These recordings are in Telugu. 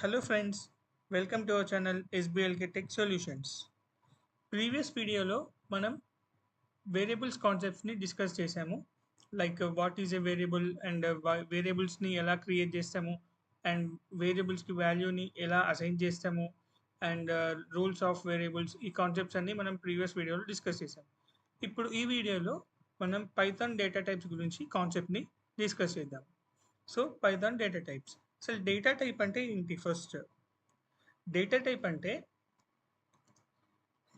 Hello friends, welcome to our channel SBLK Tech Solutions. Previous వీడియోలో మనం వేరియబుల్స్ కాన్సెప్ట్స్ని డిస్కస్ చేసాము. Like what is a variable and వేరియబుల్స్ని ఎలా క్రియేట్ చేస్తాము అండ్ వేరియబుల్స్కి వాల్యూని ఎలా అసైన్ చేస్తాము అండ్ రూల్స్ ఆఫ్ వేరియబుల్స్, ఈ కాన్సెప్ట్స్ అన్ని మనం ప్రీవియస్ వీడియోలో డిస్కస్ చేసాము. ఇప్పుడు ఈ వీడియోలో మనం పైథాన్ డేటా టైప్స్ గురించి కాన్సెప్ట్ని డిస్కస్ చేద్దాం. సో పైథాన్ డేటా టైప్స్, అసలు డేటా టైప్ అంటే ఏంటి? ఫస్ట్ డేటా టైప్ అంటే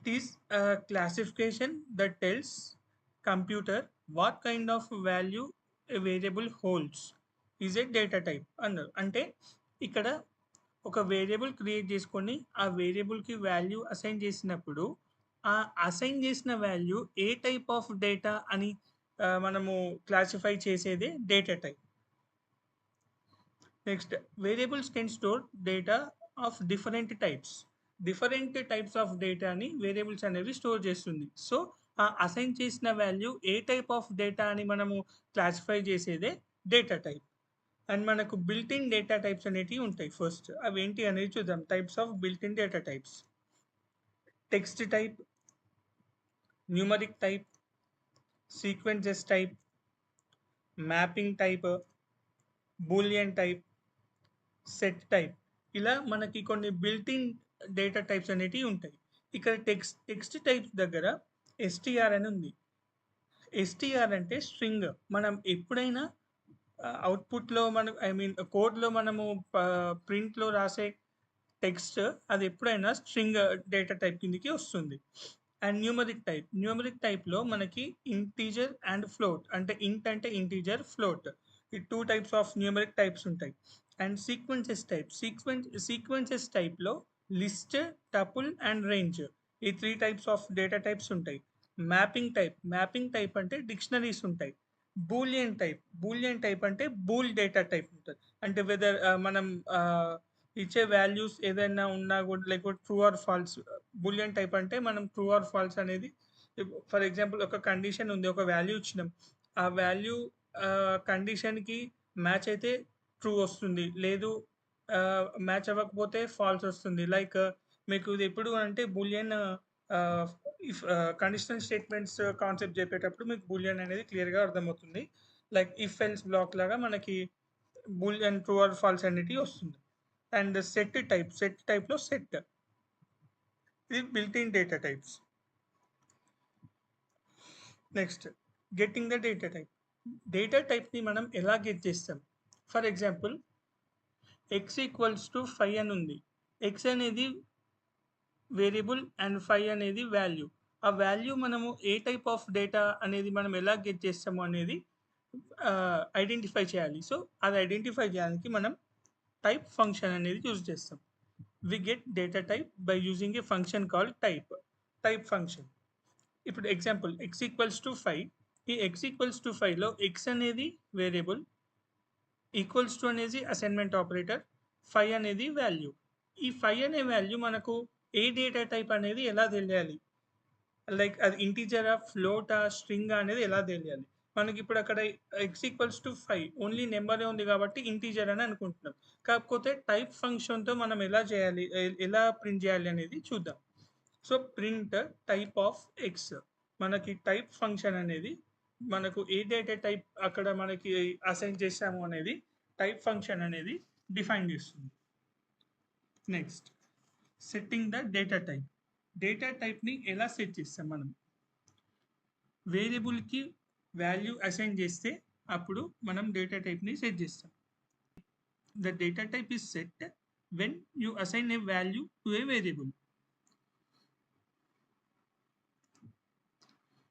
it is a classification that tells computer what kind of value a variable holds is a data type అన్నారు. అంటే ఇక్కడ ఒక వేరియబుల్ క్రియేట్ చేసుకొని ఆ వేరియబుల్కి వాల్యూ అసైన్ చేసినప్పుడు ఆ అసైన్ చేసిన value A type of data అని మనము క్లాసిఫై చేసేదే data type. Next, variables can store data of different types of డేటాని వేరియబుల్స్ అనేవి స్టోర్ చేస్తుంది. సో ఆ అసైన్ చేసిన value A type of data అని మనము క్లాసిఫై చేసేదే డేటా టైప్. అండ్ మనకు బిల్ట్ ఇన్ డేటా టైప్స్ అనేటివి ఉంటాయి. ఫస్ట్ అవి ఏంటి అనేది చూద్దాం. Types of built in data types: text type, numeric type, sequences type, mapping type, Boolean type, set type. ఇలా మనకి కొన్ని బిల్ట్ ఇన్ డేటా టైప్స్ అనేటివి ఉంటాయి. ఇక్కడ టెక్స్ట్ టైప్స్ దగ్గర ఎస్టీఆర్ అని ఉంది. ఎస్టీఆర్ అంటే స్ట్రింగ్. మనం ఎప్పుడైనా అవుట్పుట్లో కోడ్లో మనము ప్రింట్లో రాసే టెక్స్ట్ అది ఎప్పుడైనా స్ట్రింగ్ డేటా టైప్ కిందకి వస్తుంది. అండ్ న్యూమరిక్ టైప్లో మనకి ఇంటీజర్ అండ్ ఫ్లోట్, అంటే ఇంట్ అంటే ఇంటీజర్, ఫ్లోట్, ఈ two types of numeric types ఉంటాయి. అండ్ సీక్వెన్సెస్ టైప్లో లిస్ట్, టపుల్ అండ్ రేంజ్, ఈ three types of data types ఉంటాయి. మ్యాపింగ్ టైప్ అంటే డిక్షనరీస్ ఉంటాయి. బూలియన్ టైప్ అంటే బూల్ డేటా టైప్ ఉంటుంది. అంటే వెదర్ మనం ఇచ్చే వాల్యూస్ ఏదైనా ఉన్నా కూడా, లేకపోతే true or false. Boolean type అంటే మనం ట్రూ ఆర్ ఫాల్స్ అనేది, ఫర్ ఎగ్జాంపుల్ ఒక కండిషన్ ఉంది, ఒక వాల్యూ ఇచ్చినాం, ఆ వాల్యూ కండిషన్కి మ్యాచ్ అయితే ట్రూ వస్తుంది, లేదు మ్యాచ్ అవ్వకపోతే ఫాల్స్ వస్తుంది. లైక్ మీకు ఇది ఎప్పుడు అంటే Boolean if conditional statements concept చెప్పేటప్పుడు మీకు బూలియన్ అనేది క్లియర్గా అర్థమవుతుంది. లైక్ ఇఫ్ ఎల్స్ బ్లాక్ లాగా మనకి బూలియన్ ట్రూ ఆర్ ఫాల్స్ అనేది వస్తుంది. అండ్ సెట్ టైప్లో సెట్, ఇది built in data types. Next, getting the data టైప్ని మనం ఎలా గెట్ చేస్తాం? For example x equals to 5 అని ఉంది. x అనేది వేరియబుల్ అండ్ 5 అనేది వాల్యూ. ఆ వాల్యూ మనము ఏ టైప్ ఆఫ్ డేటా అనేది మనం ఎలా గెట్ చేస్తాము అనేది ఐడెంటిఫై చేయాలి. సో అది ఐడెంటిఫై చేయడానికి మనం టైప్ ఫంక్షన్ అనేది యూజ్ చేస్తాం. We get data type by using a function called type function. ఇప్పుడు ఎగ్జాంపుల్ x ఈక్వల్స్ టు 5. ఈ x ఈక్వల్స్ టు 5లో x అనేది వేరియబుల్, ఈక్వల్స్ టు అనేది అసైన్మెంట్ ఆపరేటర్, 5 అనేది వాల్యూ. ఈ 5 అనే వాల్యూ మనకు ఏ డేటా టైప్ అనేది ఎలా తెలియాలి? లైక్ అది ఇంటీజరా, ఫ్లోటా, స్ట్రింగా అనేది ఎలా తెలియాలి? మనకి ఇప్పుడు అక్కడ x ఈక్వల్స్ టు 5 ఓన్లీ నెంబరే ఉంది కాబట్టి ఇంటీజర్ అని అనుకుంటున్నాం. కాకపోతే టైప్ ఫంక్షన్తో మనం ఎలా ప్రింట్ చేయాలి అనేది చూద్దాం. So print type of x, మనకి టైప్ ఫంక్షన్ అనేది మనకు ఏ డేటా టైప్ అక్కడ మనకి అసైన్ చేసాము అనేది టైప్ ఫంక్షన్ అనేది డిఫైన్ చేస్తుంది. నెక్స్ట్, సెట్టింగ్ ద డేటా టైప్ని ఎలా సెట్ చేస్తాం? మనం వేరియబుల్కి వాల్యూ అసైన్ చేస్తే అప్పుడు మనం డేటా టైప్ని సెట్ చేస్తాం. The data type is set when you assign A value to A variable.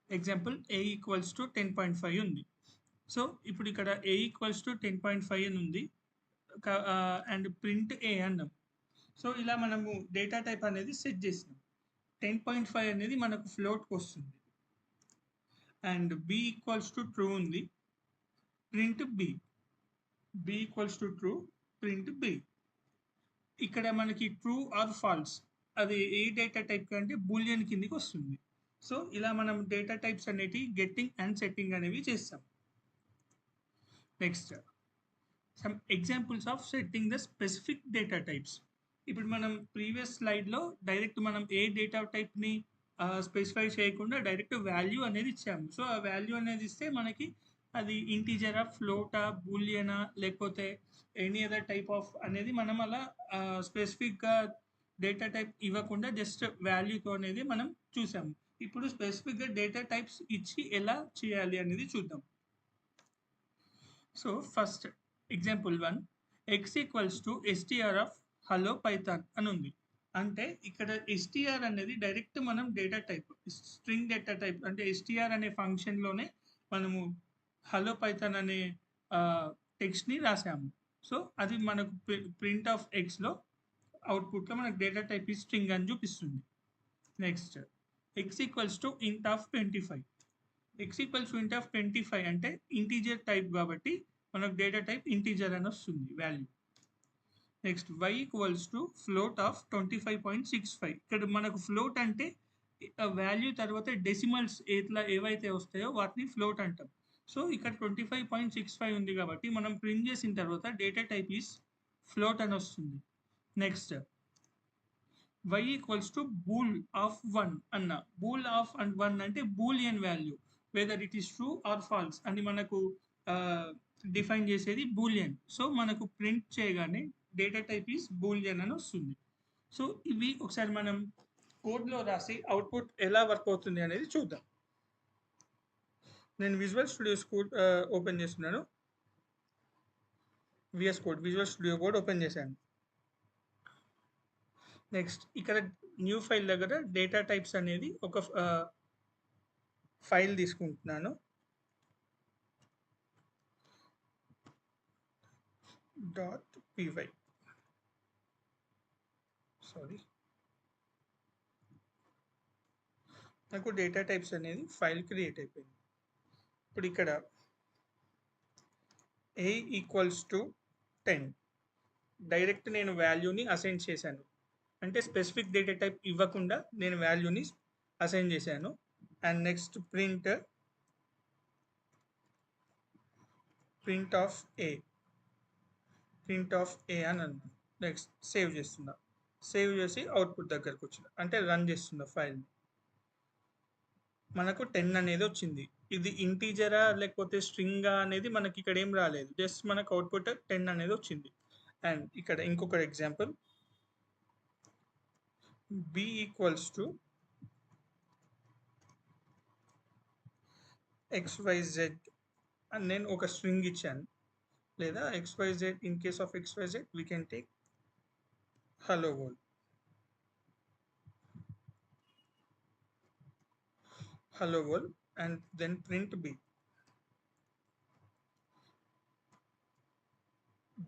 Example a equals to 10.5 ఉంది. సో ఇప్పుడు ఇక్కడ a ఈక్వల్స్ టు 10.5 అని ఉంది అండ్ ప్రింట్ a అన్నాం. సో ఇలా మనము డేటా టైప్ అనేది సెట్ చేసినాం. 10.5 అనేది మనకు ఫ్లోట్కి వస్తుంది. And b equals to true ఉంది, print b equals to true, print b. ఇక్కడ మనకి ట్రూ ఆర్ ఫాల్స్ అది ఏ డేటా టైప్ కంటే బూలియన్ కిందికి వస్తుంది. సో ఇలా మనం డేటా టైప్స్ అనేవి గెట్టింగ్ అండ్ సెట్టింగ్ అనేవి చేస్తాం. Next, some examples of setting the specific data types. ఇప్పుడు మనం ప్రీవియస్ స్లైడ్లో డైరెక్ట్ మనం ఏ డేటా టైప్ని స్పెసిఫై చేయకుండా డైరెక్ట్ వాల్యూ అనేది ఇచ్చాము. సో ఆ వాల్యూ అనేది ఇస్తే మనకి అది ఇంటీజరా, ఫ్లోటా, బూలియనా, లేకపోతే ఎనీ అదర్ టైప్ ఆఫ్ అనేది మనం అలా స్పెసిఫిక్గా డేటా టైప్ ఇవ్వకుండా జస్ట్ వాల్యూతో అనేది మనం చూసాము. ఇప్పుడు స్పెసిఫిక్గా డేటా టైప్స్ ఇచ్చి ఎలా చేయాలి అనేది చూద్దాం. So first example 1, X equals to STR of hello Python అని ఉంది. అంటే ఇక్కడ ఎస్టీఆర్ అనేది డైరెక్ట్ మనం data type, string data type, అంటే ఎస్టీఆర్ అనే ఫంక్షన్లోనే మనము హలో పైథాన్ అనే టెక్స్ట్ని రాసాము. సో అది మనకు ప్రింట్ ఆఫ్ ఎక్స్లో అవుట్పుట్లో మనకు డేటా టైప్ ఈ స్ట్రింగ్ అని చూపిస్తుంది. నెక్స్ట్ ఎక్స్ ఈక్వల్స్ టు ఇంట్ ఆఫ్ 25. ఎక్స్ ఈక్వల్స్ టు ఇంట్ ఆఫ్ 25 అంటే ఇంటీజర్ టైప్ కాబట్టి మనకు డేటా టైప్ ఇంటీజర్ అని వస్తుంది value. Next y equals to float of 25.65. ఇక్కడ మనకు ఫ్లోట్ అంటే వాల్యూ తర్వాత డెసిమల్స్ ఏవైతే వస్తాయో వాటిని ఫ్లోట్ అంటాం. సో ఇక్కడ 25.65 ఉంది కాబట్టి మనం ప్రింట్ చేసిన తర్వాత డేటా టైప్ ఈస్ ఫ్లోట్ అని వస్తుంది. Next y equals to bool of 1 అన్న. బూల్ ఆఫ్ అండ్ 1 అంటే boolean value, whether it is true or false అని మనకు డిఫైన్ చేసేది బూలియన్. సో మనకు ప్రింట్ చేయగానే డేటా టైప్ ఈస్ బూలియన్ అని వస్తుంది. సో ఇవి ఒకసారి మనం కోడ్లో రాసి అవుట్పుట్ ఎలా వర్క్ అవుతుంది అనేది చూద్దాం. నేను విజువల్ స్టూడియో కోడ్ ఓపెన్ చేస్తున్నాను. VS Code, Visual Studio Code open చేశాను. నెక్స్ట్ ఇక్కడ న్యూ ఫైల్ దగ్గర డేటా టైప్స్ అనేది ఒక ఫైల్ తీసుకుంటున్నాను. .py సారీ, నాకు డేటా టైప్స్ అనేది ఫైల్ క్రియేట్ అయిపోయింది. ఇప్పుడు ఇక్కడ a ఈక్వల్స్ టు 10 డైరెక్ట్ నేను వాల్యూని అసైన్ చేశాను. అంటే స్పెసిఫిక్ డేటా టైప్ ఇవ్వకుండా నేను వాల్యూని అసైన్ చేశాను. అండ్ నెక్స్ట్ ప్రింట్ ఆఫ్ ఏ అని అన్నాను. నెక్స్ట్ సేవ్ చేస్తున్నా. సేవ్ చేసి అవుట్పుట్ దగ్గరకు వచ్చిన అంటే రన్ చేస్తున్న ఫైల్ని. మనకు 10 అనేది వచ్చింది. ఇది ఇంటీజరా లేకపోతే స్ట్రింగా అనేది మనకి ఇక్కడ ఏం రాలేదు, జస్ట్ మనకు అవుట్పుట్ 10 అనేది వచ్చింది. అండ్ ఇక్కడ ఇంకొక example, b equals to xyz అని నేను ఒక స్ట్రింగ్ ఇచ్చాను, లేదా xyz. In case of xyz we can take hello world. And then print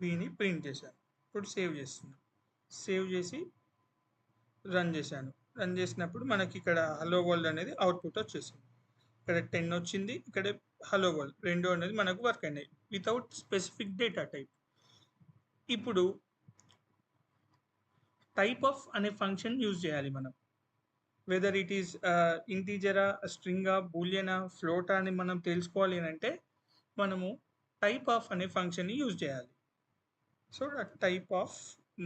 bని ప్రింట్ చేశాను. ఇప్పుడు సేవ్ చేస్తున్నాను. సేవ్ చేసి రన్ చేశాను. రన్ చేసినప్పుడు మనకి ఇక్కడ హలో వరల్డ్ అనేది అవుట్పుట్ వచ్చేసింది. ఇక్కడ 10 వచ్చింది, ఇక్కడ హలో వరల్డ్ రెండు అనేది మనకు వర్క్ అయినాయి వితౌట్ స్పెసిఫిక్ డేటా టైప్. ఇప్పుడు టైప్ ఆఫ్ అనే ఫంక్షన్ యూజ్ చేయాలి మనం. వెదర్ ఇట్ ఈస్ ఇంటీజరా, స్ట్రింగా, బూలియనా, ఫ్లోటా అని మనం తెలుసుకోవాలి అని అంటే మనము టైప్ ఆఫ్ అనే ఫంక్షన్ని యూజ్ చేయాలి. సో టైప్ ఆఫ్,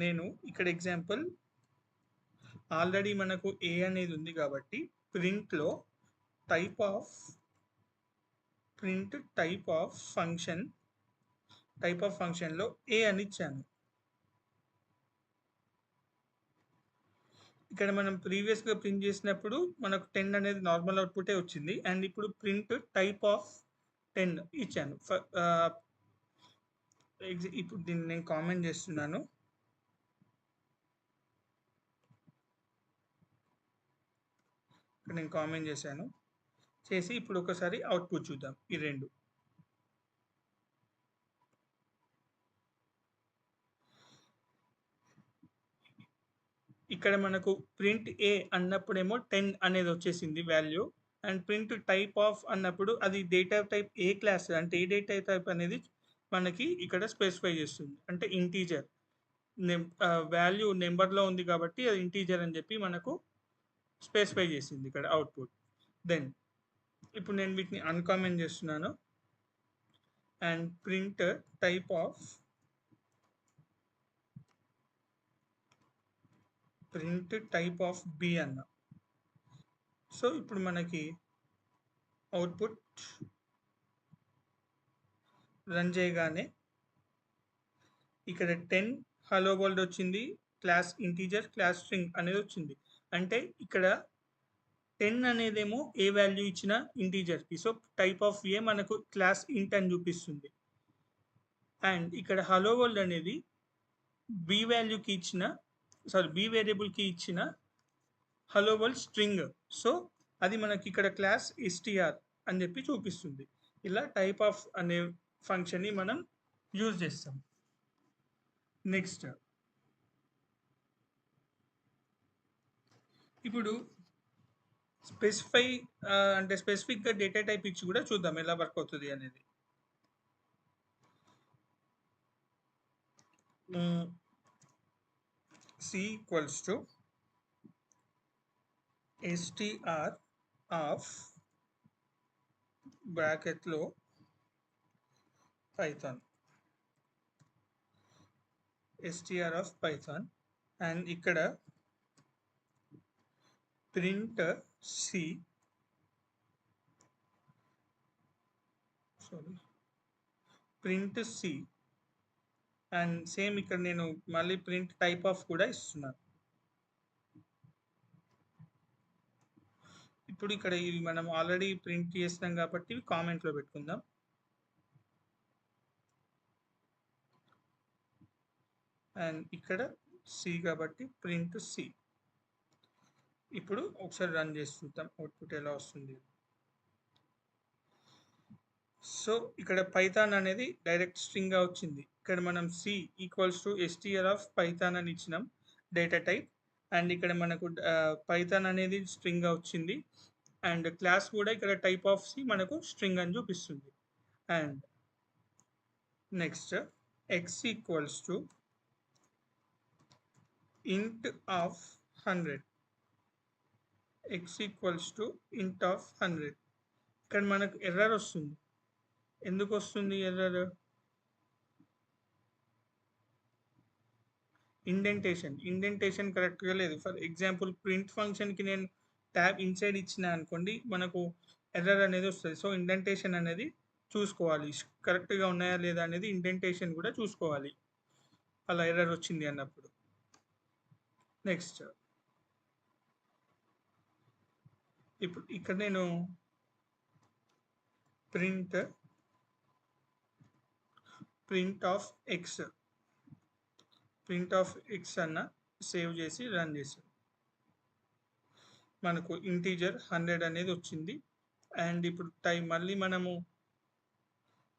నేను ఇక్కడ ఎగ్జాంపుల్ ఆల్రెడీ మనకు ఏ అనేది ఉంది కాబట్టి ప్రింట్లో టైప్ ఆఫ్ ఫంక్షన్లో ఏ అని ఇచ్చాను. ఇక్కడ మనం ప్రీవియస్గా ప్రింట్ చేసినప్పుడు మనకు 10 అనేది నార్మల్ అవుట్పుటే వచ్చింది. అండ్ ఇప్పుడు ప్రింట్ టైప్ ఆఫ్ 10 ఇచ్చాను. ఇప్పుడు దీన్ని నేను కామెంట్ చేస్తున్నాను. నేను కామెంట్ చేశాను. చేసి ఇప్పుడు ఒకసారి అవుట్పుట్ చూద్దాం. ఈ రెండు ఇక్కడ మనకు ప్రింట్ ఏ అన్నప్పుడేమో 10 అనేది వచ్చేసింది value. And print type of అన్నప్పుడు అది డేటా టైప్ ఏ క్లాస్, అంటే ఏ డేటా టైప్ అనేది మనకి ఇక్కడ స్పెసిఫై చేస్తుంది. అంటే ఇంటీజర్ వాల్యూ నెంబర్లో ఉంది కాబట్టి అది ఇంటీజర్ అని చెప్పి మనకు స్పెసిఫై చేసింది ఇక్కడ అవుట్పుట్. దెన్ ఇప్పుడు నేను వీటిని అన్కామెంట్ చేస్తున్నాను. And print type of print type of b అన్న. సో ఇప్పుడు మనకి అవుట్పుట్ రన్ చేయగానే ఇక్కడ 10 హలో వరల్డ్ వచ్చింది, క్లాస్ ఇంటీజర్ క్లాస్ స్ట్రింగ్ అనేది వచ్చింది. అంటే ఇక్కడ 10 అనేదేమో ఏ వాల్యూ ఇచ్చిన ఇంటీజర్కి, సో టైప్ ఆఫ్ ఏ మనకు క్లాస్ ఇంట్ అని చూపిస్తుంది. అండ్ ఇక్కడ హలో వరల్డ్ అనేది బి వాల్యూకి ఇచ్చిన బి వేరియబుల్కి ఇచ్చిన హలో వరల్డ్ స్ట్రింగ్, సో అది మనకి ఇక్కడ క్లాస్ ఎస్టిఆర్ అని చెప్పి చూపిస్తుంది. ఇలా టైప్ ఆఫ్ అనే ఫంక్షన్ని మనం యూజ్ చేస్తాం. నెక్స్ట్ ఇప్పుడు స్పెసిఫిక్గా డేటా టైప్ ఇచ్చి కూడా చూద్దాం ఎలా వర్క్ అవుతుంది అనేది. C equals to STR of బ్రాకెట్లో Python, STR of Python, and ఇక్కడ print C print C, and same ఇక్కడ నేను మళ్ళీ ప్రింట్ టైప్ ఆఫ్ కూడా ఇస్తున్నాను. ఇప్పుడు ఇక్కడ ఇవి మనం ఆల్రెడీ ప్రింట్ చేసినాం కాబట్టి ఇవి కామెంట్లో పెట్టుకుందాం. అండ్ ఇక్కడ సి కాబట్టి ప్రింట్ సి. ఇప్పుడు ఒకసారి రన్ చేసి చూద్దాం అవుట్పుట్ ఎలా వస్తుంది. సో ఇక్కడ పైథాన్ అనేది డైరెక్ట్ స్ట్రింగ్గా వచ్చింది. ఇక్కడ మనం c equals to STR of Python అని ఇచ్చినాం డేటా టైప్, అండ్ ఇక్కడ మనకు పైథాన్ అనేది స్ట్రింగ్గా వచ్చింది, అండ్ క్లాస్ కూడా ఇక్కడ టైప్ ఆఫ్ సి మనకు స్ట్రింగ్ అని చూపిస్తుంది. And next X equals to int of 100, x equals to int of 100. ఇక్కడ మనకు ఎర్రర్ వస్తుంది. ఎందుకు వస్తుంది ఎర్రర్? ఇండెంటేషన్ కరెక్ట్గా లేదు. ఫర్ ఎగ్జాంపుల్ ప్రింట్ ఫంక్షన్కి నేను ట్యాబ్ ఇన్సైడ్ ఇచ్చిన అనుకోండి, మనకు ఎర్రర్ అనేది వస్తుంది. సో ఇండెంటేషన్ అనేది చూసుకోవాలి, కరెక్ట్గా ఉన్నాయా లేదా అనేది ఇండెంటేషన్ కూడా చూసుకోవాలి అలా ఎర్రర్ వచ్చింది అన్నప్పుడు. నెక్స్ట్ ఇప్పుడు ఇక్కడ నేను ప్రింట్ ఆఫ్ ఎక్స్ అన్న సేవ్ చేసి రన్ చేసాం. మనకు ఇంటీజర్ 100 అనేది వచ్చింది. అండ్ ఇప్పుడు మళ్ళీ మనము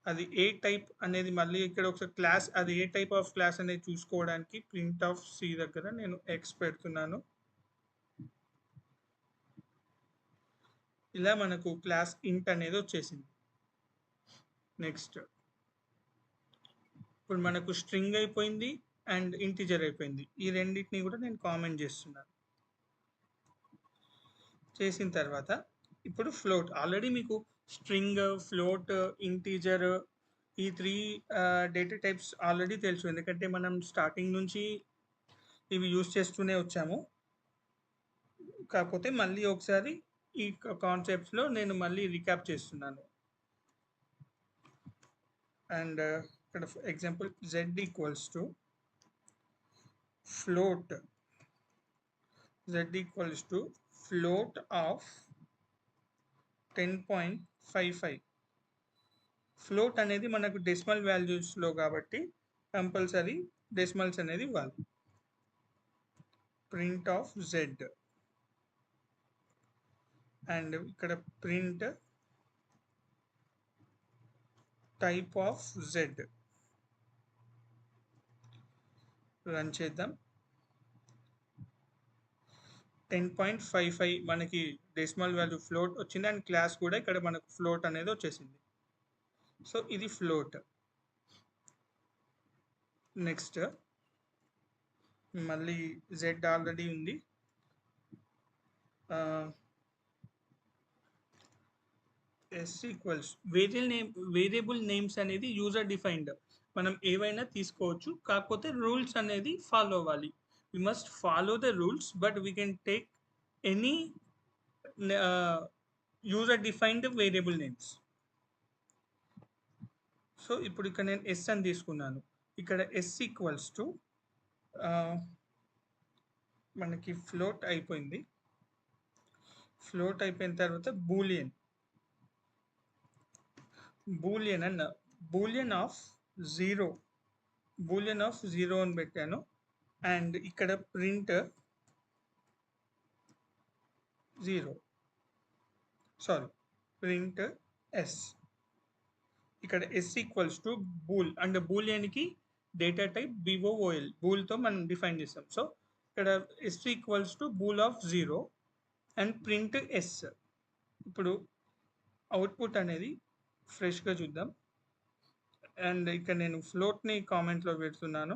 అది ఏ టైప్ అనేది మళ్ళీ ఇక్కడ ఒకసారి క్లాస్, అది ఏ టైప్ ఆఫ్ క్లాస్ అనేది చూసుకోవడానికి ప్రింట్ ఆఫ్ సి దగ్గర నేను ఎక్స్ పెడుతున్నాను. ఇలా మనకు క్లాస్ ఇంట్ అనేది వచ్చేసింది. నెక్స్ట్ ఇప్పుడు మనకు స్ట్రింగ్ అయిపోయింది అండ్ ఇంటీజర్ అయిపోయింది. ఈ రెండింటిని కూడా నేను కామెంట్ చేస్తున్నాను. చేసిన తర్వాత ఇప్పుడు ఫ్లోట్, ఆల్రెడీ మీకు స్ట్రింగ్, ఫ్లోట్, ఇంటీజర్ ఈ 3 డేటా టైప్స్ ఆల్రెడీ తెలుసు, ఎందుకంటే మనం స్టార్టింగ్ నుంచి ఇవి యూజ్ చేస్తూనే వచ్చాము. కాకపోతే మళ్ళీ ఒకసారి ఈ కాన్సెప్ట్స్లో నేను మళ్ళీ రీక్యాప్ చేస్తున్నాను. అండ్ ఇక్కడ example z equals to float of 10.55. Float అనేది మనకు డెసిమల్ వాల్యూస్లో కాబట్టి కంపల్సరీ డెసిమల్స్ అనేది ఇవ్వాలి. ప్రింట్ ఆఫ్ z, అండ్ ఇక్కడ print type of z. Run చేద్దాం. 10.55 మనకి డెసిమల్ వాల్యూ ఫ్లోట్ వచ్చింది, అండ్ క్లాస్ కూడా ఇక్కడ మనకు ఫ్లోట్ అనేది వచ్చేసింది. సో ఇది ఫ్లోట్. నెక్స్ట్ మళ్ళీ z ఆల్రెడీ ఉంది. ఎస్ ఈక్వల్స్ వేరియబుల్ నేమ్స్ అనేది యూజర్ డిఫైన్డ్, మనం ఏవైనా తీసుకోవచ్చు, కాకపోతే రూల్స్ అనేది ఫాలో అవ్వాలి. we must follow the rules, but we can take any user defined variable names. So ఇప్పుడు ఇక్కడ నేను ఎస్ అని తీసుకున్నాను. ఇక్కడ ఎస్ ఈక్వల్స్ టు మనకి ఫ్లోట్ అయిపోయింది. ఫ్లోట్ అయిపోయిన తర్వాత బూలియన్ అన్న బూలియన్ ఆఫ్ జీరో అని పెట్టాను. అండ్ ఇక్కడ ప్రింట్ ఎస్. ఇక్కడ yes equals to bool and బూలియన్కి డేటా టైప్ BOOL బూల్తో మనం డిఫైన్ చేస్తాం. సో ఇక్కడ yes equals to bool of 0 and print S. ఇప్పుడు అవుట్పుట్ అనేది ఫ్రెష్గా చూద్దాం. అండ్ ఇక్కడ నేను ఫ్లోట్ని కామెంట్లో పెడుతున్నాను.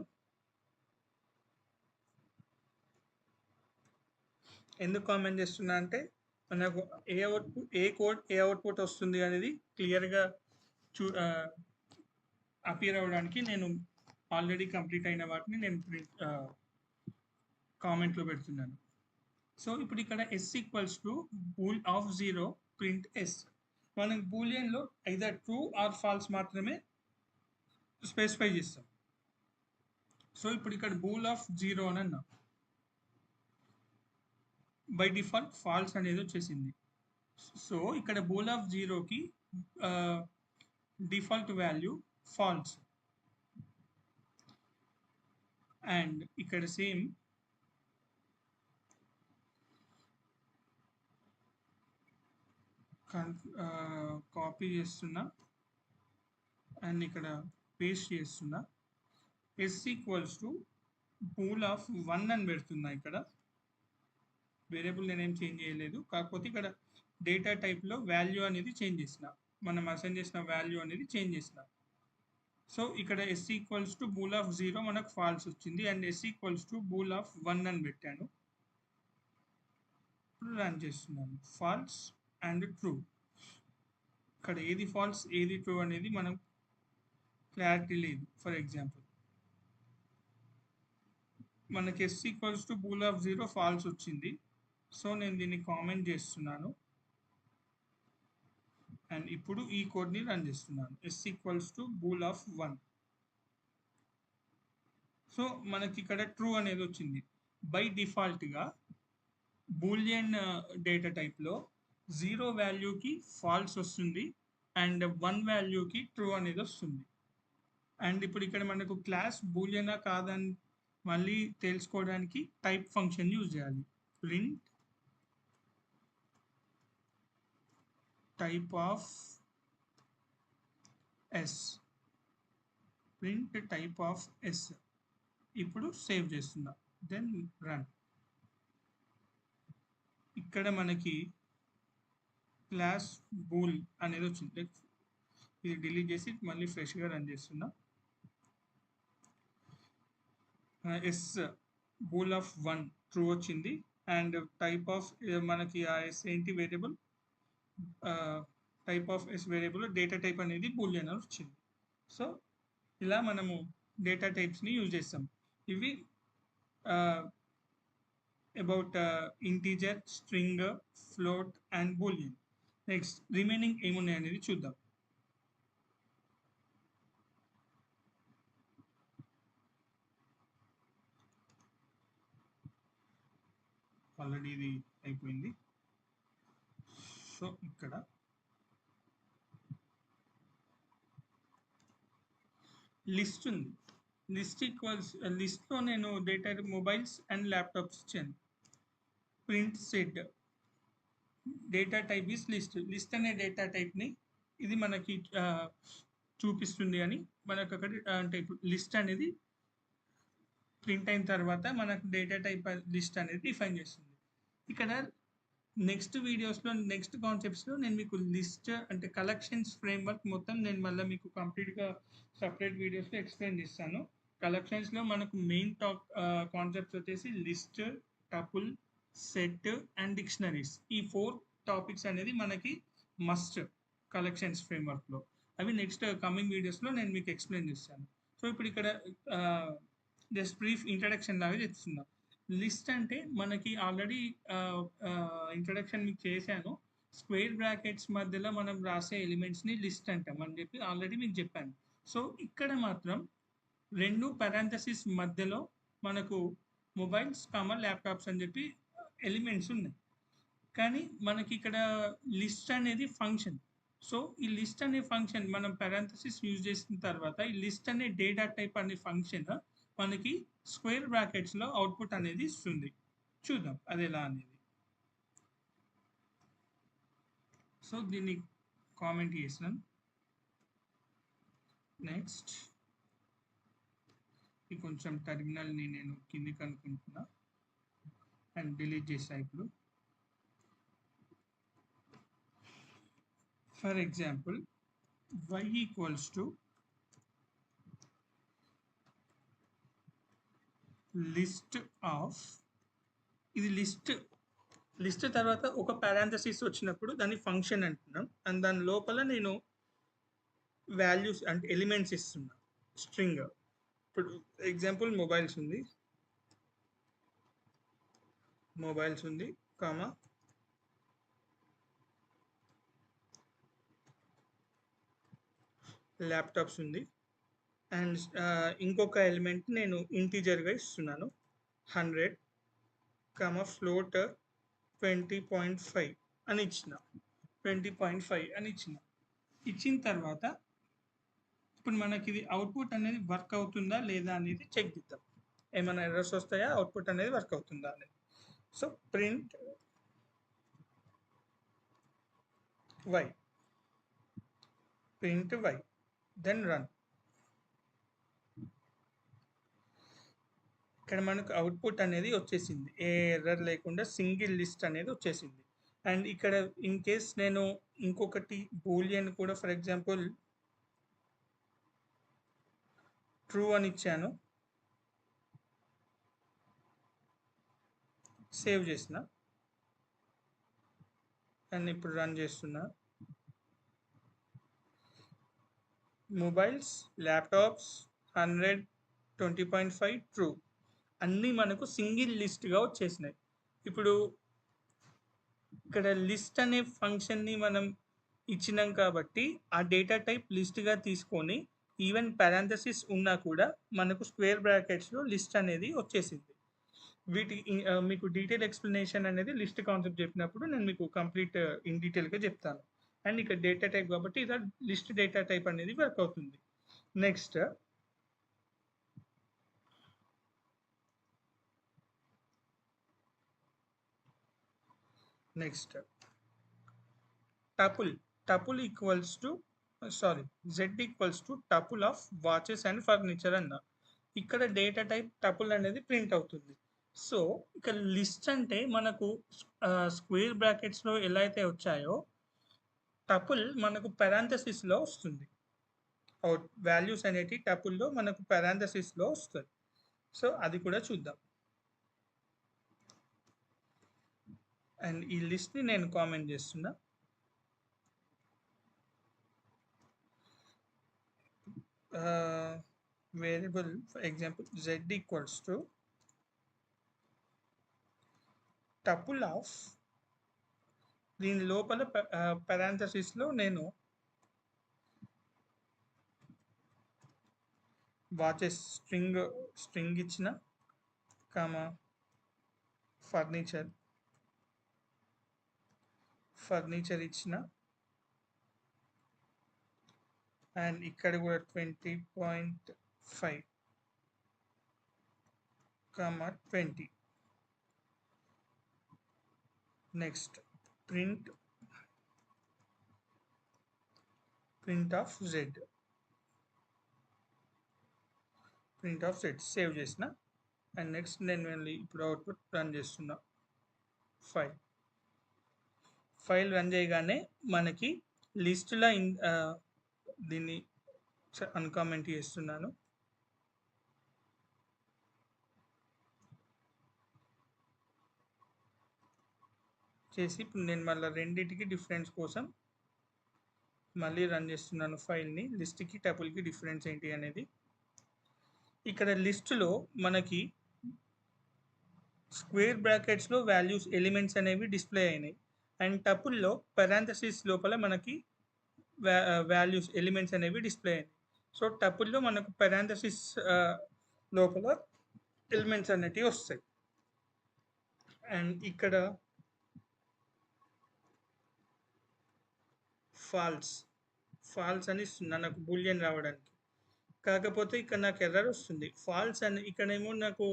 ఎందుకు కామెంట్ చేస్తున్నా అంటే మనకు ఏ అవుట్పుట్ వస్తుంది అనేది క్లియర్గా అపియర్ అవ్వడానికి నేను ఆల్రెడీ కంప్లీట్ అయిన వాటిని నేను కామెంట్లో పెడుతున్నాను. సో ఇప్పుడు ఇక్కడ yes equals to bool of 0 print s. మనం బూలియన్లో ఐదర్ ట్రూ ఆర్ ఫాల్స్ మాత్రమే స్పెసిఫై చేస్తాం. సో ఇప్పుడు ఇక్కడ బూల్ ఆఫ్ 0 అని అన్నా, బై డిఫాల్ట్ ఫాల్స్ అనేది వచ్చేసింది. సో ఇక్కడ బూల్ ఆఫ్ 0కి డిఫాల్ట్ వాల్యూ ఫాల్స్. అండ్ ఇక్కడ సేమ్ కాపీ చేస్తున్నా అండ్ ఇక్కడ పేస్ట్ చేస్తున్నా. Yes equals to bool of 1 అని పెడుతున్నా. ఇక్కడ వేరియబుల్ నేనేం చేంజ్ చేయలేదు, కాకపోతే ఇక్కడ డేటా టైప్లో వాల్యూ అనేది చేంజ్ చేసిన, మనం అసైన్ చేసిన వాల్యూ అనేది చేంజ్ చేసిన. సో ఇక్కడ yes equals to bool of 0 మనకు ఫాల్స్ వచ్చింది and s equals to bool of 1 అని పెట్టాను. ఇప్పుడు రన్ చేస్తున్నాను. False and true. ఇక్కడ ఏది ఫాల్స్ ఏది ట్రూ అనేది మనం క్లారిటీ లేదు. ఫర్ ఎగ్జాంపుల్ మనకి s equals to bool of 0 false వచ్చింది. సో నేను దీన్ని కామెంట్ చేస్తున్నాను అండ్ ఇప్పుడు ఈ కోడ్ని రన్ చేస్తున్నాను. Yes equals to bool of 1. So మనకి ఇక్కడ ట్రూ అనేది వచ్చింది. బై డిఫాల్ట్గా బూలియన్ డేటా టైప్లో 0 వాల్యూకి ఫాల్స్ వస్తుంది అండ్ 1 వాల్యూకి ట్రూ అనేది వస్తుంది. అండ్ ఇప్పుడు ఇక్కడ మనకు క్లాస్ బూలియనా కాదని మళ్ళీ తెలుసుకోవడానికి టైప్ ఫంక్షన్ యూజ్ చేయాలి. Print type of s. ఇప్పుడు సేవ్ చేస్తున్నా, దెన్ రన్. ఇక్కడ మనకి క్లాస్ బూల్ అనేది వచ్చింది. ఇది డిలీట్ చేసి మళ్ళీ ఫ్రెష్గా రన్ చేస్తున్నా. ఎస్ బూల్ ఆఫ్ 1 ట్రూ వచ్చింది అండ్ టైప్ ఆఫ్ మనకి ఆ ఎస్ ఏంటి variable, type of s variable data type అనేది బూలియన్ అని వచ్చింది. సో ఇలా మనము డేటా టైప్స్ని యూజ్ చేస్తాం. ఇవి about integer, string, float and Boolean. Next remaining ఏమున్నాయి అనేది చూద్దాం. ఆల్రెడీ ఇది అయిపోయింది. సో ఇక్కడ లిస్ట్ ఉంది. లిస్ట్లో నేను డేటా మొబైల్స్ అండ్ ల్యాప్టాప్స్ ఇచ్చాను. Print set data type is list అనే డేటా టైప్ని ఇది మనకి చూపిస్తుంది అని మనకు అక్కడ అంటే లిస్ట్ అనేది ప్రింట్ అయిన తర్వాత మనకు డేటా టైప్ లిస్ట్ అనేది డిఫైన్ చేస్తుంది. ఇక్కడ నెక్స్ట్ వీడియోస్లో నెక్స్ట్ కాన్సెప్ట్స్లో నేను మీకు లిస్ట్ అంటే కలెక్షన్స్ ఫ్రేమ్వర్క్ మొత్తం నేను మళ్ళీ మీకు కంప్లీట్గా సపరేట్ వీడియోస్లో ఎక్స్ప్లెయిన్ చేస్తాను. కలెక్షన్స్లో మనకు మెయిన్ కాన్సెప్ట్స్ వచ్చేసి list, tuple, set and dictionaries. ఈ 4 టాపిక్స్ అనేది మనకి మస్ట్ కలెక్షన్స్ ఫ్రేమ్వర్క్లో. అవి నెక్స్ట్ కమింగ్ వీడియోస్లో నేను మీకు ఎక్స్ప్లెయిన్ చేస్తాను. సో ఇప్పుడు ఇక్కడ జస్ట్ బ్రీఫ్ ఇంట్రడక్షన్ లాగా చెప్తున్నా. లిస్ట్ అంటే మనకి ఆల్రెడీ ఇంట్రడక్షన్ మీకు చేశాను. స్క్వేర్ బ్రాకెట్స్ మధ్యలో మనం రాసే ఎలిమెంట్స్‌ని లిస్ట్ అంటాం అని చెప్పి ఆల్రెడీ మీకు చెప్పాను. సో, ఇక్కడ మాత్రం 2 పారాంథసిస్ మధ్యలో మనకు మొబైల్స్, ల్యాప్‌టాప్స్ అని చెప్పి ఎలిమెంట్స్ ఉన్నాయి. కానీ మనకి ఇక్కడ లిస్ట్ అనేది ఫంక్షన్. సో, ఈ లిస్ట్ అనే ఫంక్షన్ మనం పారాంథసిస్ యూజ్ చేసిన తర్వాత ఈ లిస్ట్ అనే డేటా టైప్ అనే ఫంక్షన్ మనకి స్క్వేర్ బ్రాకెట్స్‌లో అవుట్‌పుట్ అనేది ఇస్తుంది. చూద్దాం అదెలా అనేది. సో, దీన్ని కామెంట్ చేసినాను. నెక్స్ట్ ఈ కొంచెం టెర్మినల్‌ని నేను కిందికి అనుకుంటున్నా అండ్ డిలీట్ చేసా ఇప్పుడు. For example y equals to list of, ఇది లిస్ట్ తర్వాత ఒక పారాంథసిస్ వచ్చినప్పుడు దాన్ని ఫంక్షన్ అంటున్నాం అండ్ దాని లోపల నేను వాల్యూస్ అంటే ఎలిమెంట్స్ ఇస్తున్నా స్ట్రింగ్. ఇప్పుడు ఎగ్జాంపుల్ మొబైల్స్ ఉంది కామా ల్యాప్టాప్స్ ఉంది అండ్ ఇంకొక ఎలిమెంట్ నేను ఇంటీజర్గా ఇస్తున్నాను 100 ఫ్లోట్ 20.5 అని ఇచ్చిన 20.5 అని ఇచ్చిన తర్వాత ఇప్పుడు మనకి ఇది అవుట్పుట్ అనేది వర్క్ అవుతుందా లేదా అనేది చెక్ చేద్దాం. ఏమైనా ఎర్రర్స్ వస్తాయా, అవుట్పుట్ అనేది వర్క్ అవుతుందా అనేది. So print y then run. ఇక్కడ మనకు అవుట్పుట్ అనేది వచ్చేసింది, ఏ ఎర్రర్ లేకుండా సింగిల్ లిస్ట్ అనేది వచ్చేసింది. అండ్ ఇక్కడ ఇన్ కేస్ నేను ఇంకొకటి బూలియన్ కూడా ఫర్ ఎగ్జాంపుల్ ట్రూ అని ఇచ్చాను, సేవ్ చేసిన అండ్ ఇప్పుడు రన్ చేస్తున్నా. మొబైల్స్, ల్యాప్టాప్స్ 100, 20.5 ట్రూ అన్నీ మనకు సింగిల్ లిస్ట్గా వచ్చేసినాయి. ఇప్పుడు ఇక్కడ లిస్ట్ అనే ఫంక్షన్ని మనం ఇచ్చినాం కాబట్టి ఆ డేటా టైప్ లిస్ట్గా తీసుకొని ఈవెన్ పారాంథసిస్ ఉన్నా కూడా మనకు స్క్వేర్ బ్రాకెట్స్లో లిస్ట్ అనేది వచ్చేసింది. మీకు డీటెయిల్ ఎక్స్ప్లెనేషన్ అనేది లిస్ట్ కాన్సెప్ట్ చెప్పినప్పుడు నేను మీకు కంప్లీట్ ఇన్ డీటెయిల్గా చెప్తాను. అండ్ ఇక్కడ డేటా టైప్ కాబట్టి ఇలా లిస్ట్ డేటా టైప్ అనేది వర్క్ అవుతుంది. Next tuple equals to z equals to tuple of watches and furniture అన్న. ఇక్కడ డేటా టైప్ టపుల్ అనేది ప్రింట్ అవుతుంది. సో ఇక్కడ లిస్ట్ అంటే మనకు స్క్వేర్ బ్రాకెట్స్లో ఎలా అయితే వచ్చాయో టపుల్ మనకు పారాంథసిస్లో వస్తుంది. వాల్యూస్ అనేటి టపుల్లో మనకు పారాంథసిస్లో వస్తుంది. సో అది కూడా చూద్దాం. అండ్ ఈ లిస్ట్ని నేను కామెంట్ చేస్తున్నా. Variable for example z equals to tuple of, దీని లోపల పారాంథసిస్లో నేను వాచెస్ స్ట్రింగ్ ఇచ్చిన కామా ఫర్నిచర్ ఇచ్చిన అండ్ ఇక్కడ కూడా 20.5 comma 20. Next print of z save చేసిన అండ్ నెక్స్ట్ నేను ఇప్పుడు అవుట్పుట్ రన్ చేస్తున్నా. ఫైల్ రన్ చేయగానే మనకి లిస్ట్లో దీన్ని అన్కామెంట్ చేస్తున్నాను. చేసి ఇప్పుడు నేను మళ్ళీ రెండింటికి డిఫరెన్స్ కోసం మళ్ళీ రన్ చేస్తున్నాను ఫైల్ని. లిస్ట్కి టపుల్కి డిఫరెన్స్ ఏంటి అనేది. ఇక్కడ లిస్టులో మనకి స్క్వేర్ బ్రాకెట్స్లో వాల్యూస్ ఎలిమెంట్స్ అనేవి డిస్ప్లే అయినాయి. అండ్ టపుల్లో పెరాంథసిస్ లోపల మనకి వాల్యూస్ ఎలిమెంట్స్ అనేవి డిస్ప్లే అయినాయి. సో టపుల్లో మనకు పెరాంథసిస్ లోపల ఎలిమెంట్స్ అనేటివి వస్తాయి. అండ్ ఇక్కడ ఫాల్స్ అని ఇస్తుంది నాకు బూలియన్ రావడానికి. కాకపోతే ఇక్కడ నాకు ఎర్రర్ వస్తుంది. ఫాల్స్ అని ఇక్కడేమో నాకు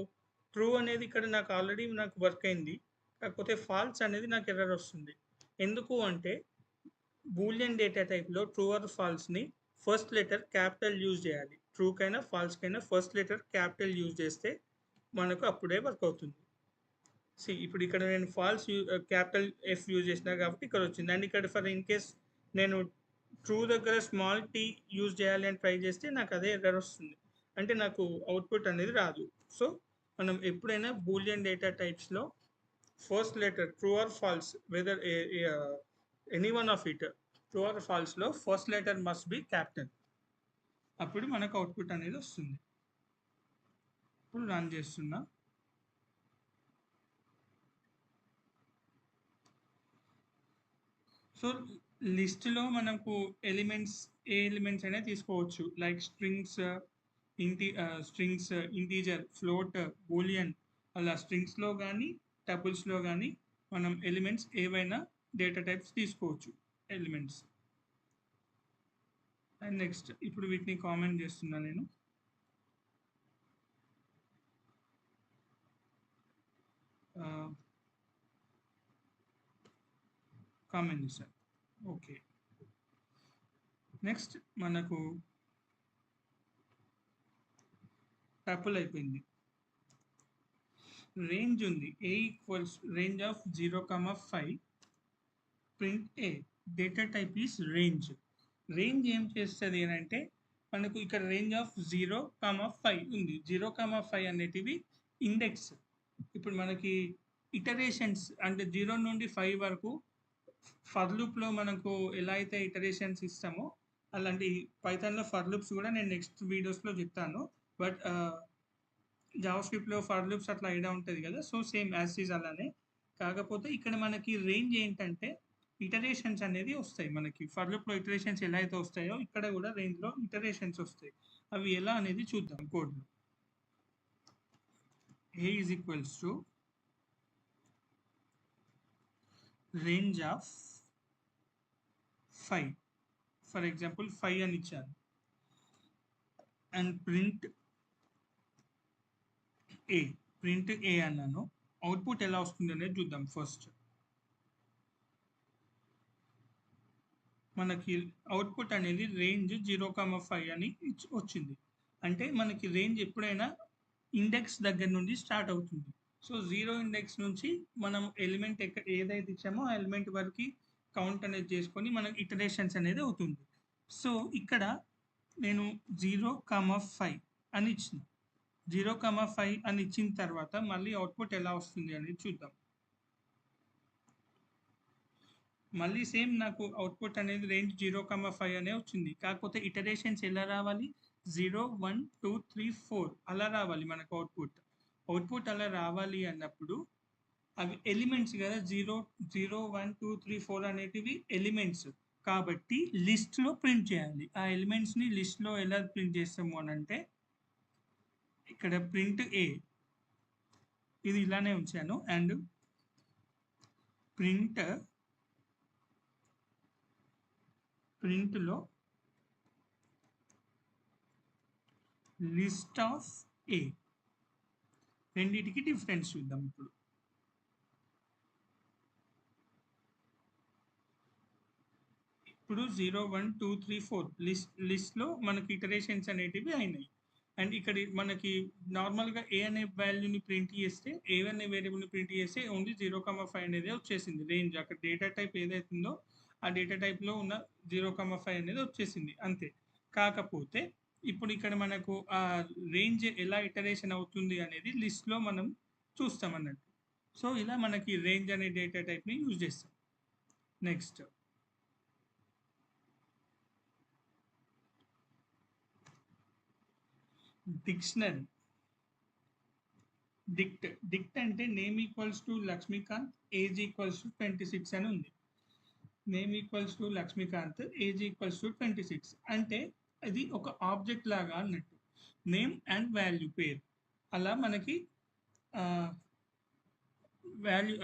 ట్రూ అనేది ఇక్కడ నాకు ఆల్రెడీ నాకు వర్క్ అయింది. కాకపోతే ఫాల్స్ అనేది నాకు ఎర్రర్ వస్తుంది. ఎందుకు అంటే బూలియన్ డేటా టైప్లో ట్రూ ఆర్ ఫాల్స్ని ఫస్ట్ లెటర్ క్యాపిటల్ యూజ్ చేయాలి. ట్రూకైనా ఫాల్స్కైనా ఫస్ట్ లెటర్ క్యాపిటల్ యూజ్ చేస్తే మనకు అప్పుడే వర్క్ అవుతుంది. ఇప్పుడు ఇక్కడ నేను ఫాల్స్ క్యాపిటల్ ఎఫ్ యూజ్ చేసిన కాబట్టి ఇక్కడ వచ్చింది. అండ్ ఇక్కడ ఫర్ ఇన్ కేస్ నేను ట్రూ దగ్గర స్మాల్ టీ యూజ్ చేయాలి అని ట్రై చేస్తే నాకు అదే ఎర్రర్ వస్తుంది. అంటే నాకు అవుట్పుట్ అనేది రాదు. సో మనం ఎప్పుడైనా బూలియన్ డేటా టైప్స్లో first letter true or false whether any one of it true or ఫాల్స్లో first letter must be capital. అప్పుడు మనకు అవుట్పుట్ అనేది వస్తుంది. ఇప్పుడు రన్ చేస్తున్నా. సో లిస్ట్లో మనకు ఎలిమెంట్స్ ఏ ఎలిమెంట్స్ అయినా తీసుకోవచ్చు. Like strings, integer, float, boolean, అలా స్ట్రింగ్స్లో కానీ టపుల్స్లో కానీ మనం ఎలిమెంట్స్ ఏవైనా డేటా టైప్స్ తీసుకోవచ్చు ఎలిమెంట్స్. అండ్ నెక్స్ట్ ఇప్పుడు వీటిని కామెంట్ చేస్తున్నా నేను. కామెంట్ చేశాను. ఓకే, నెక్స్ట్ మనకు టపుల్ అయిపోయింది. రేంజ్ ఉంది. A equals range of 0,5 print a. Data type is range. Range ఏం చేస్తుంది అని అంటే మనకు ఇక్కడ రేంజ్ ఆఫ్ 0,5 ఉంది. 0,5 అనేటివి ఇండెక్స్. ఇప్పుడు మనకి ఇటరేషన్స్ అంటే 0 నుండి 5 వరకు ఫర్ లూప్లో మనకు ఎలా అయితే ఇటరేషన్స్ ఇస్తామో అలాంటి పైథాన్లో ఫర్ లూప్స్ కూడా నేను నెక్స్ట్ వీడియోస్లో చెప్తాను. బట్ జావాస్క్రిప్ట్లో ఫర్ లూప్స్ అట్లా ఐడియా ఉంటుంది కదా. సో సేమ్ యాజ్ ఈజ్ అలానే. కాకపోతే ఇక్కడ మనకి రేంజ్ ఏంటంటే ఇటరేషన్స్ అనేది వస్తాయి. మనకి ఫర్ లూప్లో ఇటరేషన్స్ ఎలా అయితే వస్తాయో ఇక్కడ కూడా రేంజ్లో ఇటరేషన్స్ వస్తాయి. అవి ఎలా అనేది చూద్దాం కోడ్లో. A is equals to range of 5. For example 5 అని ఇచ్చాను. అండ్ ప్రింట్ ఏ అన్నాను. అవుట్పుట్ ఎలా వస్తుంది అనేది చూద్దాం. ఫస్ట్ మనకి అవుట్పుట్ అనేది రేంజ్ 0,5 అని వచ్చింది. అంటే మనకి రేంజ్ ఎప్పుడైనా ఇండెక్స్ దగ్గర నుండి స్టార్ట్ అవుతుంది. సో 0 ఇండెక్స్ నుంచి మనం ఎలిమెంట్ ఏదైతే ఇచ్చామో ఆ ఎలిమెంట్ వరకు కౌంట్ అనేది చేసుకొని మనకి ఇటరేషన్స్ అనేది అవుతుంది. సో ఇక్కడ నేను 0,5 అని ఇచ్చిన. 0,5 అని ఇచ్చిన తర్వాత మళ్ళీ అవుట్పుట్ ఎలా వస్తుంది అనేది చూద్దాం. మళ్ళీ సేమ్ నాకు అవుట్పుట్ అనేది రేంజ్ 0,5 అనే వచ్చింది. కాకపోతే ఇటరేషన్స్ ఎలా రావాలి? 0, 1, 2, 3, 4 అలా రావాలి మనకు అవుట్పుట్ అలా రావాలి అన్నప్పుడు అవి ఎలిమెంట్స్ కదా. 0, 1, 2, 3, 4 అనేటివి ఎలిమెంట్స్ కాబట్టి లిస్ట్లో ప్రింట్ చేయాలి. ఆ ఎలిమెంట్స్ని లిస్ట్లో ఎలా ప్రింట్ చేస్తాము అని అంటే ఇక్కడ ప్రింట్ ఏ ఇది ఇలానే ఉంచాను. అండ్ ప్రింట్లో లిస్ట్ ఆఫ్ ఏ. రెండింటికి డిఫరెన్స్ చూద్దాం. ఇప్పుడు 0, 1, 2, 3, 4 లిస్ట్లో మనకి ఇటరేషన్స్ అనేటివి అయినాయి. అండ్ ఇక్కడ మనకి నార్మల్గా ఏ అనే వాల్యూని ప్రింట్ చేస్తే ఏ అనే వేరియబుల్ని ప్రింట్ చేస్తే ఓన్లీ 0,5 అనేది వచ్చేసింది రేంజ్. అక్కడ డేటా టైప్ ఏదైతుందో ఆ డేటా టైప్లో ఉన్న 0,5 అనేది వచ్చేసింది అంతే. కాకపోతే ఇప్పుడు ఇక్కడ మనకు ఆ రేంజ్ ఎలా ఇటరేషన్ అవుతుంది అనేది లిస్ట్లో మనం చూస్తాం అన్నట్టు. సో ఇలా మనకి రేంజ్ అనే డేటా టైప్ని యూజ్ చేస్తాం. నెక్స్ట్ డిక్ట్ అంటే name equals to Lakshmikant, age equals to 26 అని ఉంది. Name equals to Lakshmikant, age equals to 26 అంటే అది ఒక ఆబ్జెక్ట్ లాగా అన్నట్టు. నేమ్ అండ్ వాల్యూ పేరు అలా మనకి వాల్యూ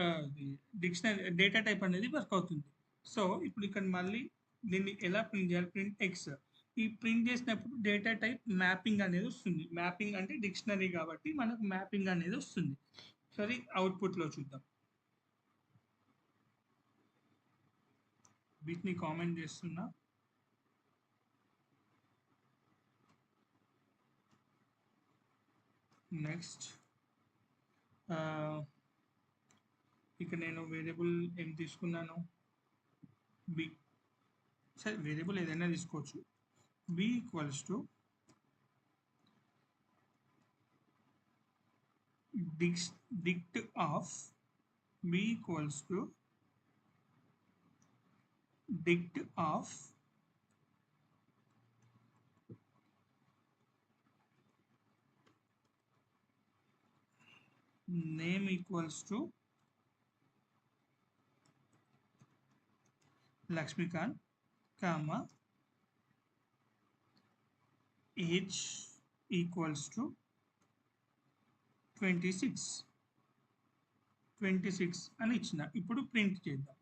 డిక్షనరీ డేటా టైప్ అనేది వర్క్ అవుతుంది. సో ఇప్పుడు ఇక్కడ మళ్ళీ దీన్ని ఎలా ప్రింట్ చేయాలి? Print X. ఈ ప్రింట్ చేసినప్పుడు డేటా టైప్ మ్యాపింగ్ అనేది వస్తుంది. మ్యాపింగ్ అంటే డిక్షనరీ కాబట్టి మనకు మ్యాపింగ్ అనేది వస్తుంది. సరే అవుట్పుట్లో చూద్దాం. వీటిని కామెంట్ చేస్తున్నా. నెక్స్ట్ ఇక్కడ నేను వేరియబుల్ ఏం తీసుకున్నాను? బి. సరే వేరియబుల్ ఏదైనా తీసుకోవచ్చు. B equals to dict of b equals to dict of name equals to Lakshmikant, comma age equals to 26 అని ఇచ్చిన. ఇప్పుడు ప్రింట్ చేద్దాం.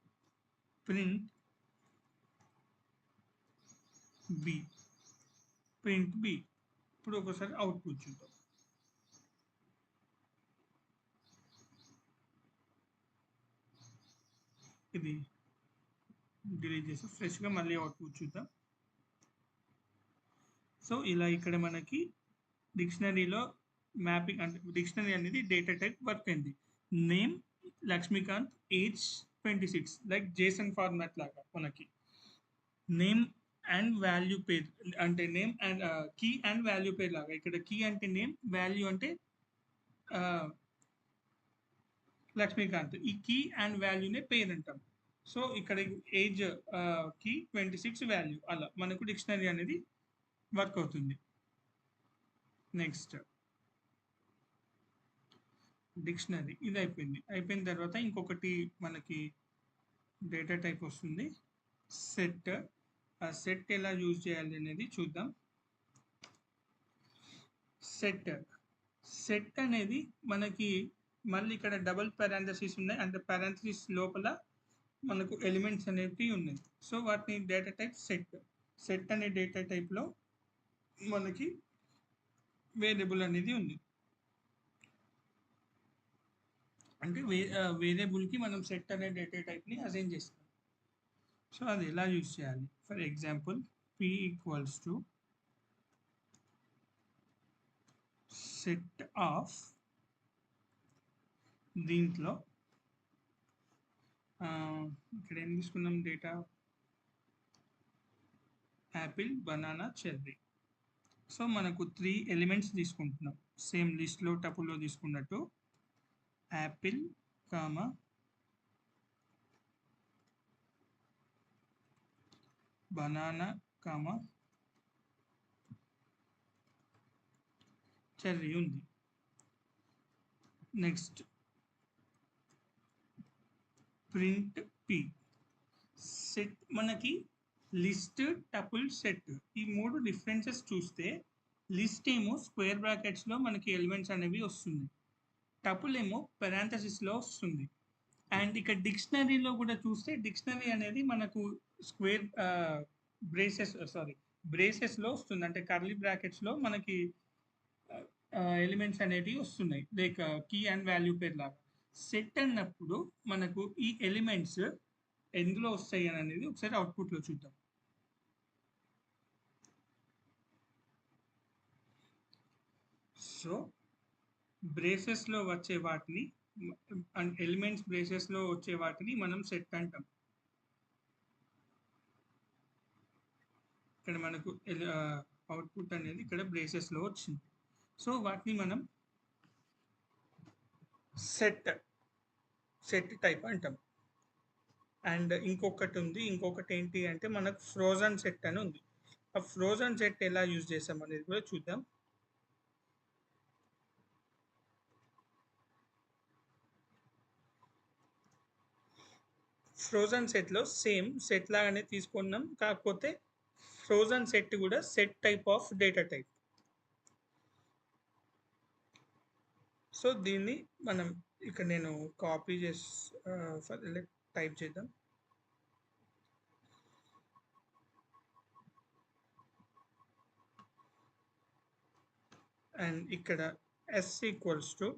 Print b. ఇప్పుడు ఒకసారి అవుట్పుట్ చూద్దాం. ఇది డిలీట్ చేసి ఫ్రెష్గా మళ్ళీ అవుట్పుట్ చూద్దాం. సో ఇలా ఇక్కడ మనకి డిక్షనరీలో మ్యాపింగ్ అంటే డిక్షనరీ అనేది డేటా టైప్ వర్క్ అయింది. Name Lakshmikanth, age 26 like JSON format లాగా మనకి నేమ్ అండ్ వాల్యూ పేర్ అంటే name and key and value pair లాగా. ఇక్కడ కీ అంటే నేమ్, వాల్యూ అంటే లక్ష్మీకాంత్. ఈ కీ అండ్ వాల్యూనే పేర్ అంటాం. సో ఇక్కడ ఏజ్ కి 26 వాల్యూ అలా మనకు డిక్షనరీ అనేది వర్క్ అవుతుంది. నెక్స్ట్ డిక్షనరీ ఇది అయిపోయిన తర్వాత ఇంకొకటి మనకి డేటా టైప్ వస్తుంది సెట్. ఆ సెట్ ఎలా యూజ్ చేయాలి అనేది చూద్దాం. సెట్ అనేది మనకి మళ్ళీ ఇక్కడ డబుల్ పారాంథసిస్ ఉన్నాయి అంటే పారాంథసిస్ లోపల మనకు ఎలిమెంట్స్ అనేవి ఉన్నాయి. సో వాటిని డేటా టైప్ సెట్ అనే డేటా టైప్లో మనకి వేరియబుల్ అనేది ఉంది. అంటే వేరియబుల్కి మనం సెట్ అనే డేటా టైప్ని అసైన్ చేస్తాం. సో అది ఎలా యూజ్ చేయాలి? For example p equals to set of దీంట్లో ఇక్కడ ఏం తీసుకున్నాం data? Apple, banana, cherry. So మనకు 3 ఎలిమెంట్స్ తీసుకుంటున్నాం సేమ్ లిస్ట్లో టపుల్లో తీసుకున్నట్టు. Apple, comma banana, comma cherry ఉంది. Next print P. సెట్ మనకి లిస్ట్, టపుల్, సెట్ ఈ 3 డిఫరెన్సెస్ చూస్తే లిస్ట్ ఏమో స్క్వేర్ బ్రాకెట్స్లో మనకి ఎలిమెంట్స్ అనేవి వస్తుంది, టపుల్ ఏమో పెరాంథసిస్లో వస్తుంది. అండ్ ఇక్కడ డిక్షనరీలో కూడా చూస్తే డిక్షనరీ అనేది మనకు స్క్వేర్ బ్రేసెస్లో వస్తుంది అంటే కర్లీ బ్రాకెట్స్లో మనకి ఎలిమెంట్స్ అనేటివి వస్తున్నాయి like key and value pair లాగా. సెట్ అన్నప్పుడు మనకు ఈ ఎలిమెంట్స్ ఎందులో వస్తాయి అని అనేది ఒకసారి అవుట్పుట్లో చూద్దాం. సో బ్రేసెస్లో వచ్చే వాటిని ఎలిమెంట్స్ బ్రేసెస్లో వచ్చే వాటిని మనం సెట్ అంటాం. ఇక్కడ మనకు అవుట్పుట్ అనేది ఇక్కడ బ్రేసెస్లో వచ్చింది. సో వాటిని మనం సెట్ టైప్ అంటాం. అండ్ ఇంకొకటి ఏంటి అంటే మనకు ఫ్రోజన్ సెట్ అని ఉంది. ఆ ఫ్రోజన్ సెట్ ఎలా యూజ్ చేస్తాం అనేది కూడా చూద్దాం. ఫ్రోజన్ సెట్లో సేమ్ సెట్ లాగానే తీసుకున్నాం, కాకపోతే ఫ్రోజన్ సెట్ కూడా set type of data type. So దీన్ని మనం ఇక్కడ నేను కాపీ చేసి టైప్ చేద్దాం. అండ్ ఇక్కడ s equals to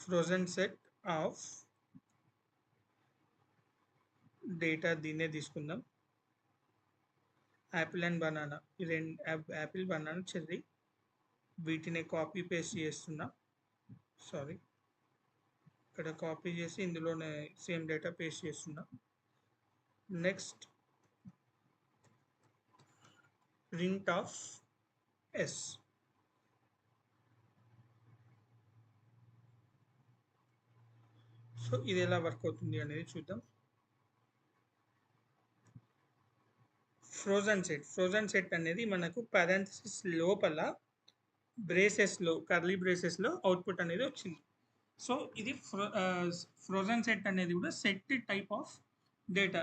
frozen set of data, దీన్నే తీసుకుందాం. యాపిల్ అండ్ బనానా, ఈ రెండు యాపిల్ బనానా చెర్రీ, వీటిని కాపీ పేస్ట్ చేస్తున్నా. సారీ, ఇక్కడ కాపీ చేసి ఇందులోనే సేమ్ డేటా పేస్ట్ చేస్తున్నా. Next print of s. So ఇది ఎలా వర్క్ అవుతుంది అనేది చూద్దాం. ఫ్రోజన్ సెట్ అనేది మనకు పారాంథసిస్ లోపల బ్రేసెస్లో, కర్లీ బ్రేసెస్లో అవుట్పుట్ అనేది వచ్చింది. సో ఇది ఫ్రోజన్ సెట్ అనేది కూడా set type of data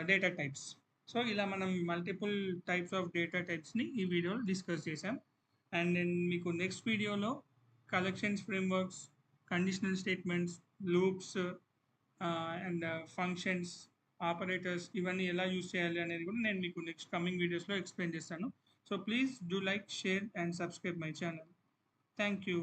data types. So ఇలా మనం మల్టిపుల్ టైప్స్ ఆఫ్ డేటా టైప్స్ని ఈ వీడియోలో డిస్కస్ చేసాం. అండ్ నేను మీకు నెక్స్ట్ వీడియోలో collections frameworks, conditional statements, loops and functions, operators, ఇవన్నీ ఎలా యూస్ చేయాలి అనేది కూడా నేను మీకు నెక్స్ట్ కమింగ్ వీడియోస్లో ఎక్స్ప్లెయిన్ చేస్తాను. So please do like, share and subscribe my channel. Thank you.